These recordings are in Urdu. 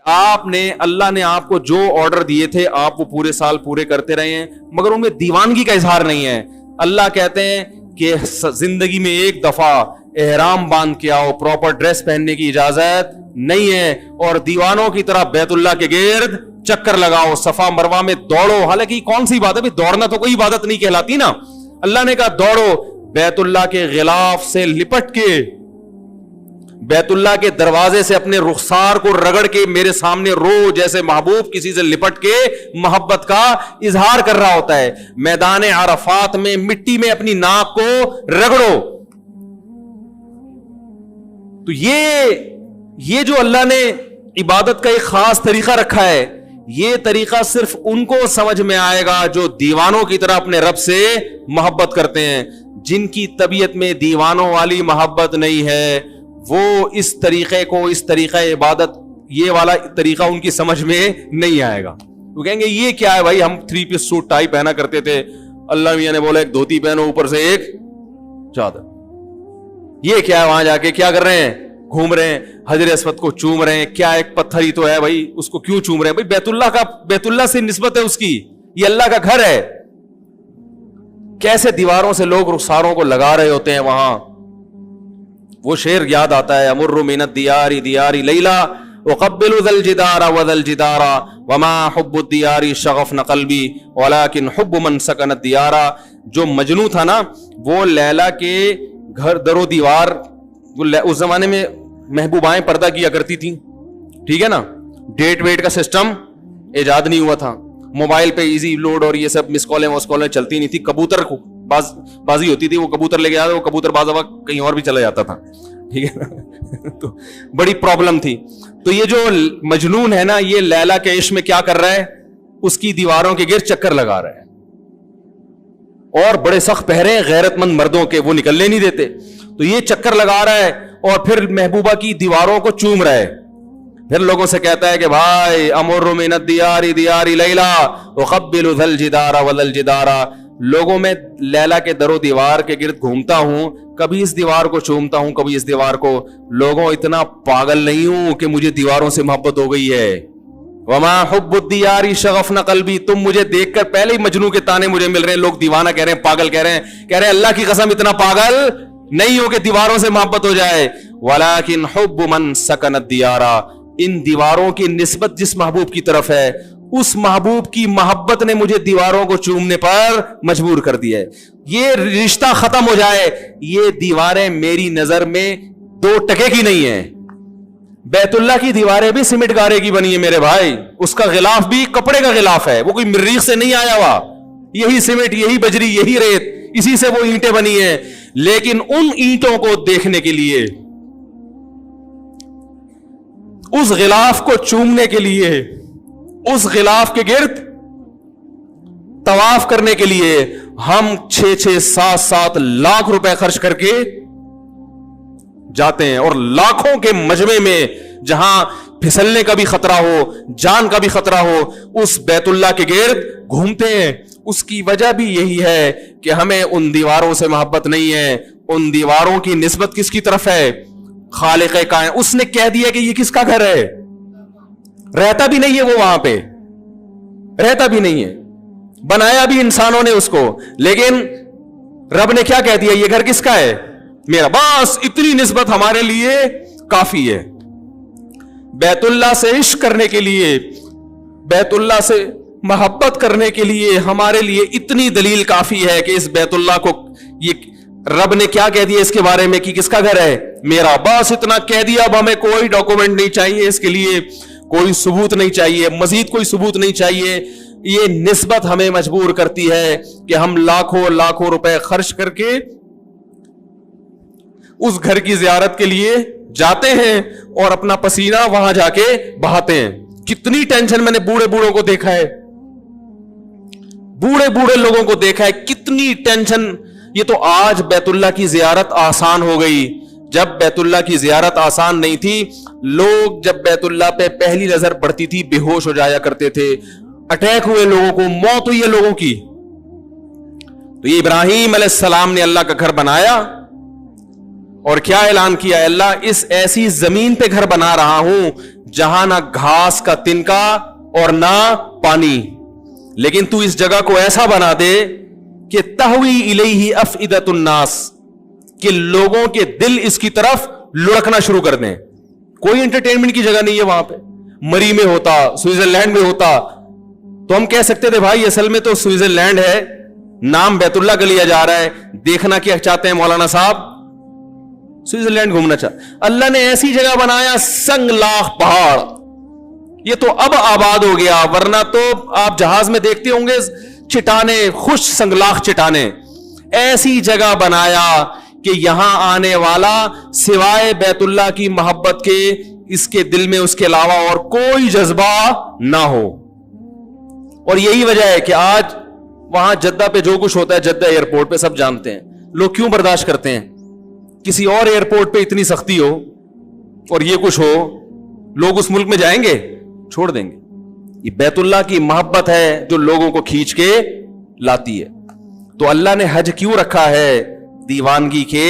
آپ نے اللہ نے آپ کو جو آرڈر دیے تھے آپ وہ پورے سال پورے کرتے رہے ہیں مگر ان میں دیوانگی کا اظہار نہیں ہے. اللہ کہتے ہیں کہ زندگی میں ایک دفعہ احرام باندھ کے آؤ, پراپر ڈریس پہننے کی اجازت نہیں ہے, اور دیوانوں کی طرح بیت اللہ کے گرد چکر لگاؤ, صفا مروہ میں دوڑو. حالانکہ کون سی بات ہے بھائی, دوڑنا تو کوئی عبادت نہیں کہلاتی نا. اللہ نے کہا دوڑو, بیت اللہ کے غلاف سے لپٹ کے, بیت اللہ کے دروازے سے اپنے رخسار کو رگڑ کے میرے سامنے رو, جیسے محبوب کسی سے لپٹ کے محبت کا اظہار کر رہا ہوتا ہے. میدان عرفات میں مٹی میں اپنی ناک کو رگڑو. تو یہ جو اللہ نے عبادت کا ایک خاص طریقہ رکھا ہے, یہ طریقہ صرف ان کو سمجھ میں آئے گا جو دیوانوں کی طرح اپنے رب سے محبت کرتے ہیں. جن کی طبیعت میں دیوانوں والی محبت نہیں ہے وہ اس طریقے کو, اس طریقہ عبادت, یہ والا طریقہ ان کی سمجھ میں نہیں آئے گا. وہ کہیں گے یہ کیا ہے بھائی, ہم 3 پیس سوٹ ٹائی پہنا کرتے تھے, اللہ میاں نے بولا ایک دھوتی پہنو اوپر سے ایک چادر. یہ کیا ہے, وہاں جا کے کیا کر رہے ہیں, گھوم رہے ہیں, حجر اسود کو چوم رہے ہیں. کیا ایک پتھر ہی تو ہے بھائی, اس کو کیوں چوم رہے ہیں بھائی, بیت اللہ سے نسبت ہے اس کی, یہ اللہ کا گھر ہے. کیسے دیواروں سے لوگ رخساروں کو لگا رہے ہوتے ہیں وہاں. وہ شعر یاد آتا ہے, امر من الدیار دیار لیلا اقبل ذا الجدار وذا الجدار وما حب الدیار شغفن قلبی ولكن حب من سکن الدیار. جو مجنوں تھا نا, وہ لیلا کے گھر در و دیوار, اس زمانے میں محبوبائیں پردہ کیا کرتی تھیں, ٹھیک ہے نا, ڈیٹ ویٹ کا سسٹم ایجاد نہیں ہوا تھا, موبائل پہ ایزی لوڈ اور یہ سب مس کالیں وس کالیں چلتی نہیں تھی. کبوتر بازی ہوتی تھی, وہ کبوتر لے کے آتا, وہ کبوتر باز وقت کہیں اور بھی چلا جاتا تھا, ٹھیک ہے نا. تو بڑی پرابلم تھی. تو یہ جو مجنون ہے نا, یہ لیلا کے عشق میں کیا کر رہا ہے, اس کی دیواروں کے گرد چکر لگا رہا ہے, اور بڑے سخت پہرے غیرت مند مردوں کے, وہ نکلنے نہیں دیتے. تو یہ چکر لگا رہا ہے اور پھر محبوبہ کی دیواروں کو چوم رہا ہے. پھر لوگوں سے کہتا ہے کہ بھائی امر من الدیار دیار لیلا اقبل ذا الجدار وذا الجدار. لوگوں میں لیلا کے در و دیوار کے گرد گھومتا ہوں, کبھی اس دیوار کو چومتا ہوں, کبھی اس دیوار کو. لوگوں اتنا پاگل نہیں ہوں کہ مجھے دیواروں سے محبت ہو گئی ہے. وما حب الدیار شغفن قلبی. تم مجھے دیکھ کر پہلے ہی مجنوں کے تانے مجھے مل رہے ہیں, لوگ دیوانہ کہہ رہے ہیں, پاگل کہہ رہے ہیں. کہہ رہے ہیں اللہ کی قسم اتنا پاگل نہیں ہو کہ دیواروں سے محبت ہو جائے. ولكن حب من سکن الدیار. ان دیواروں کی نسبت جس محبوب کی طرف ہے, اس محبوب کی محبت نے مجھے دیواروں کو چومنے پر مجبور کر دیا ہے. یہ رشتہ ختم ہو جائے. یہ دیواریں میری نظر میں 2 ٹکے کی نہیں ہیں. بیت اللہ کی دیواریں بھی سیمنٹ گارے کی بنی ہے میرے بھائی, اس کا غلاف بھی کپڑے کا غلاف ہے, وہ کوئی مریخ سے نہیں آیا ہوا. یہی سیمنٹ, یہی بجری, یہی ریت, اسی سے وہ اینٹیں بنی ہیں. لیکن ان اینٹوں کو دیکھنے کے لیے, اس غلاف کو چومنے کے لیے, اس غلاف کے گرد طواف کرنے کے لیے ہم 6-6 7-7 لاکھ روپے خرچ کر کے جاتے ہیں. اور لاکھوں کے مجمع میں جہاں پھسلنے کا بھی خطرہ ہو, جان کا بھی خطرہ ہو, اس بیت اللہ کے گرد گھومتے ہیں. اس کی وجہ بھی یہی ہے کہ ہمیں ان دیواروں سے محبت نہیں ہے. ان دیواروں کی نسبت کس کی طرف ہے, خالق کائنات. اس نے کہہ دیا کہ یہ کس کا گھر ہے, رہتا بھی نہیں ہے وہ وہاں پہ, رہتا بھی نہیں ہے, بنایا بھی انسانوں نے اس کو, لیکن رب نے کیا کہہ دیا, یہ گھر کس کا ہے, میرا. بس اتنی نسبت ہمارے لیے کافی ہے. بیت اللہ سے عشق کرنے کے لیے, بیت اللہ سے محبت کرنے کے لیے ہمارے لیے اتنی دلیل کافی ہے کہ اس بیت اللہ کو, یہ رب نے کیا کہہ دیا اس کے بارے میں کہ کس کا گھر ہے, میرا. بس اتنا کہہ دیا, اب ہمیں کوئی ڈاکومنٹ نہیں چاہیے, اس کے لیے کوئی ثبوت نہیں چاہیے, مزید کوئی ثبوت نہیں چاہیے. یہ نسبت ہمیں مجبور کرتی ہے کہ ہم لاکھوں لاکھوں روپے خرچ کر کے اس گھر کی زیارت کے لیے جاتے ہیں اور اپنا پسینہ وہاں جا کے بہاتے ہیں. کتنی ٹینشن, میں نے بوڑھے بوڑھوں کو دیکھا ہے, بوڑھے بوڑھے لوگوں کو دیکھا ہے, کتنی ٹینشن. یہ تو آج بیت اللہ کی زیارت آسان ہو گئی, جب بیت اللہ کی زیارت آسان نہیں تھی, لوگ جب بیت اللہ پہ پہلی نظر پڑتی تھی بے ہوش ہو جایا کرتے تھے, اٹیک ہوئے لوگوں کو, موت ہوئی ہے لوگوں کی. تو یہ ابراہیم علیہ السلام نے اللہ کا گھر بنایا اور کیا اعلان کیا ہے اللہ؟ اس ایسی زمین پہ گھر بنا رہا ہوں جہاں نہ گھاس کا تنکا اور نہ پانی، لیکن تو اس جگہ کو ایسا بنا دے کہ تہوی الیہ افئدۃ الناس، کہ لوگوں کے دل اس کی طرف لڑکنا شروع کر دیں. کوئی انٹرٹینمنٹ کی جگہ نہیں ہے وہاں پہ. مری میں ہوتا، سوئٹزرلینڈ میں ہوتا تو ہم کہہ سکتے تھے بھائی اصل میں تو سوئٹزرلینڈ ہے، نام بیت اللہ کا لیا جا رہا ہے، دیکھنا کیا چاہتے ہیں مولانا صاحب؟ سوئٹزرلینڈ گھومنا چاہتے. اللہ نے ایسی جگہ بنایا سنگ لاخ پہاڑ، یہ تو اب آباد ہو گیا، ورنہ تو آپ جہاز میں دیکھتے ہوں گے چٹانے، خوش سنگلاخ چٹانے. ایسی جگہ بنایا کہ یہاں آنے والا سوائے بیت اللہ کی محبت کے اس کے دل میں اس کے علاوہ اور کوئی جذبہ نہ ہو. اور یہی وجہ ہے کہ آج وہاں جدہ پہ جو کچھ ہوتا ہے، جدہ ایئرپورٹ پہ سب جانتے ہیں، لوگ کیوں برداشت کرتے ہیں. کسی اور ایئرپورٹ پہ اتنی سختی ہو اور یہ کچھ ہو، لوگ اس ملک میں جائیں گے؟ چھوڑ دیں گے. یہ بیت اللہ کی محبت ہے جو لوگوں کو کھینچ کے لاتی ہے. تو اللہ نے حج کیوں رکھا ہے؟ دیوانگی کے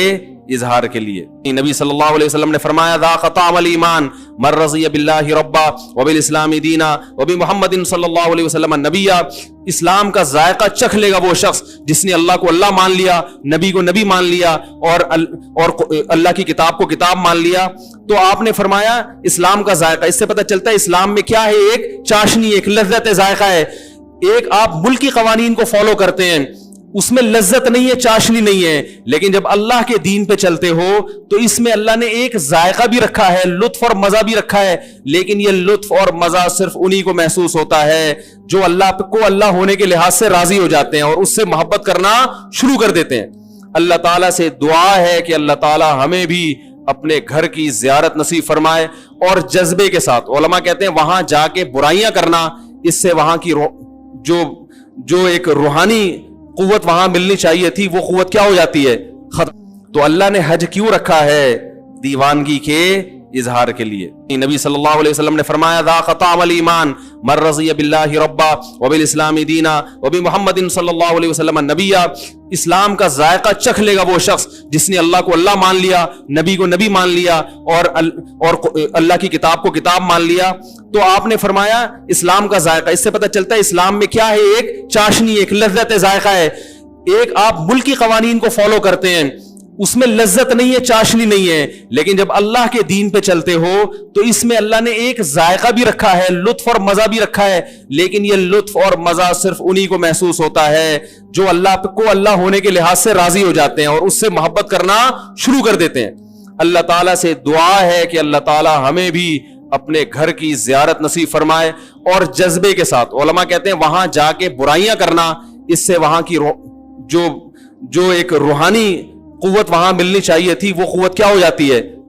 اظہار کے لیے. نبی صلی اللہ علیہ وسلم نے فرمایا ذاق طعم الایمان من رضی باللہ ربا وبالاسلام دینا وبمحمد صلی اللہ علیہ وسلم نبیا. اسلام کا ذائقہ چکھ لے گا وہ شخص جس نے اللہ کو اللہ مان لیا، نبی کو نبی مان لیا، اور اللہ کی کتاب کو کتاب مان لیا. تو آپ نے فرمایا اسلام کا ذائقہ، اس سے پتہ چلتا ہے اسلام میں کیا ہے، ایک چاشنی، ایک لذت ذائقہ ہے. ایک آپ ملکی قوانین کو فالو کرتے ہیں، اس میں لذت نہیں ہے، چاشنی نہیں ہے، لیکن جب اللہ کے دین پہ چلتے ہو تو اس میں اللہ نے ایک ذائقہ بھی رکھا ہے، لطف اور مزہ بھی رکھا ہے. لیکن یہ لطف اور مزہ صرف انہی کو محسوس ہوتا ہے جو اللہ کو اللہ ہونے کے لحاظ سے راضی ہو جاتے ہیں اور اس سے محبت کرنا شروع کر دیتے ہیں. اللہ تعالیٰ سے دعا ہے کہ اللہ تعالیٰ ہمیں بھی اپنے گھر کی زیارت نصیب فرمائے اور جذبے کے ساتھ. علماء کہتے ہیں وہاں جا کے برائیاں کرنا، اس سے وہاں کی جو ایک روحانی قوت وہاں ملنی چاہیے تھی وہ قوت کیا ہو جاتی ہے؟ ختم. تو اللہ نے حج کیوں رکھا ہے؟ دیوانگی کے اظہار کے لیے. نبی صلی اللہ علیہ وسلم نے فرمایا ذاق طعم الایمان من رضی باللہ ربا وبالاسلام دینا وبمحمد صلی اللہ علیہ وسلم نبیا. اسلام کا ذائقہ چکھ لے گا وہ شخص جس نے اللہ کو اللہ مان لیا، نبی کو نبی مان لیا، اور اللہ کی کتاب کو کتاب مان لیا. تو آپ نے فرمایا اسلام کا ذائقہ، اس سے پتہ چلتا ہے اسلام میں کیا ہے، ایک چاشنی، ایک لذت ذائقہ ہے. ایک آپ ملکی قوانین کو فالو کرتے ہیں، اس میں لذت نہیں ہے، چاشنی نہیں ہے، لیکن جب اللہ کے دین پہ چلتے ہو تو اس میں اللہ نے ایک ذائقہ بھی رکھا ہے، لطف اور مزہ بھی رکھا ہے. لیکن یہ لطف اور مزہ صرف انہی کو محسوس ہوتا ہے جو اللہ کو اللہ ہونے کے لحاظ سے راضی ہو جاتے ہیں اور اس سے محبت کرنا شروع کر دیتے ہیں. اللہ تعالیٰ سے دعا ہے کہ اللہ تعالیٰ ہمیں بھی اپنے گھر کی زیارت نصیب فرمائے اور جذبے کے ساتھ. علماء کہتے ہیں وہاں جا کے برائیاں کرنا، اس سے وہاں کی جو ایک روحانی قوت وہاں ملنی چاہیے تھی وہ قوت کیا ہو جاتی ہے؟